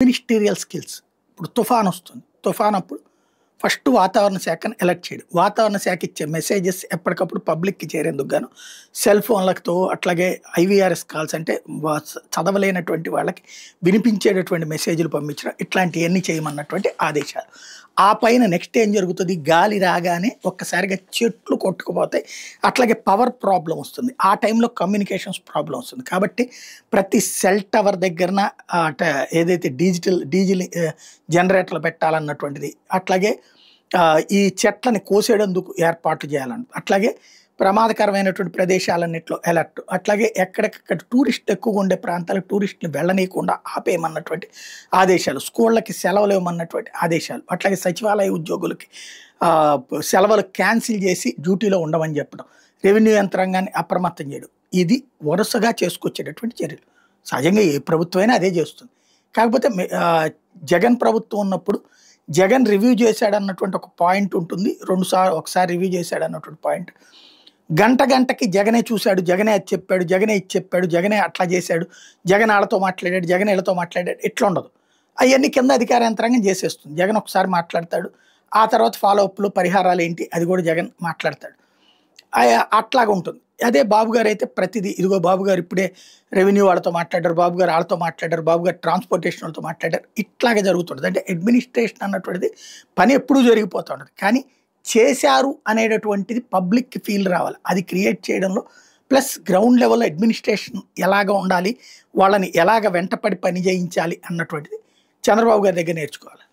Ministerial skills. ఇప్పుడు తుఫాన్ వస్తుంది. తుఫాన్ అప్పుడు ఫస్ట్ వాతావరణ శాఖను ఎలర్ట్ చేయడం. వాతావరణ శాఖ ఇచ్చే మెసేజెస్ ఎప్పటికప్పుడు పబ్లిక్‌కి చేరేందుకు గాను సెల్ ఫోన్లతో అట్లాగే ఐవీఆర్ఎస్ కాల్స్ అంటే చదవలేనటువంటి వాళ్ళకి వినిపించేటటువంటి మెసేజ్‌లు పంపించడం ఇట్లాంటియన్నీ చేయమన్నటువంటి ఆదేశాలు. ఆ పైన నెక్స్ట్ ఏం జరుగుతుంది? గాలి రాగానే ఒక్కసారిగా చెట్లు కొట్టుకుపోతాయి. అట్లాగే పవర్ ప్రాబ్లమ్ వస్తుంది. ఆ టైంలో కమ్యూనికేషన్స్ ప్రాబ్లమ్ వస్తుంది. కాబట్టి ప్రతి సెల్ టవర్ దగ్గరన ఏదైతే డీజిల్ జనరేటర్లు పెట్టాలన్నటువంటిది. అట్లాగే ఈ చెట్లని కోసేటందుకు ఏర్పాట్లు చేయాలని. అట్లాగే ప్రమాదకరమైనటువంటి ప్రదేశాలన్నిట్లో అలర్ట్. అట్లాగే ఎక్కడికక్కడ టూరిస్టులు ఎక్కువగా ఉండే ప్రాంతాలకు టూరిస్టులు వెళ్ళనీయకుండా ఆపేయమన్నటువంటి ఆదేశాలు. స్కూళ్ళకి సెలవులు ఇవ్వమన్నటువంటి ఆదేశాలు. అట్లాగే సచివాలయ ఉద్యోగులకి సెలవులు క్యాన్సిల్ చేసి డ్యూటీలో ఉండమని చెప్పడం. రెవెన్యూ యంత్రాంగాన్ని అప్రమత్తం చేయడం. ఇది వరుసగా చేసుకొచ్చేటటువంటి చర్యలు. సహజంగా ఏ ప్రభుత్వమైనా అదే చేస్తుంది. కాకపోతే జగన్ ప్రభుత్వం ఉన్నప్పుడు జగన్ రివ్యూ చేశాడన్నటువంటి ఒక పాయింట్ ఉంటుంది. ఒకసారి రివ్యూ చేశాడన్నటువంటి పాయింట్. గంటకి జగనే చూశాడు, జగనే అది చెప్పాడు, జగనే ఇది చెప్పాడు, జగనే అట్లా చేశాడు, జగన్ వాళ్ళతో మాట్లాడాడు, జగన్ వీళ్ళతో మాట్లాడాడు, ఇట్లా ఉండదు. అవన్నీ కింద అధికార యంత్రాంగం చేసేస్తుంది. జగన్ ఒకసారి మాట్లాడతాడు, ఆ తర్వాత ఫాలో అప్లు పరిహారాలు ఏంటి అది కూడా జగన్ మాట్లాడతాడు. అట్లాగా ఉంటుంది. అదే బాబు గారు అయితే ప్రతిదీ ఇదిగో బాబు గారు ఇప్పుడే రెవెన్యూ వాళ్ళతో మాట్లాడారు, బాబు గారు వాళ్ళతో మాట్లాడారు, బాబు గారు ట్రాన్స్పోర్టేషన్ వాళ్ళతో మాట్లాడారు, ఇట్లాగే జరుగుతుంటుంది. అంటే అడ్మినిస్ట్రేషన్ అన్నటువంటిది పని ఎప్పుడూ జరిగిపోతూ ఉంటుంది. కానీ చేశారు అనేటటువంటిది పబ్లిక్కి ఫీల్ రావాలి. అది క్రియేట్ చేయడంలో ప్లస్ గ్రౌండ్ లెవెల్ అడ్మినిస్ట్రేషన్ ఎలాగ ఉండాలి, వాళ్ళని ఎలాగ వెంటపడి పని చేయించాలి అన్నటువంటిది చంద్రబాబు గారి దగ్గర నేర్చుకోవాలి.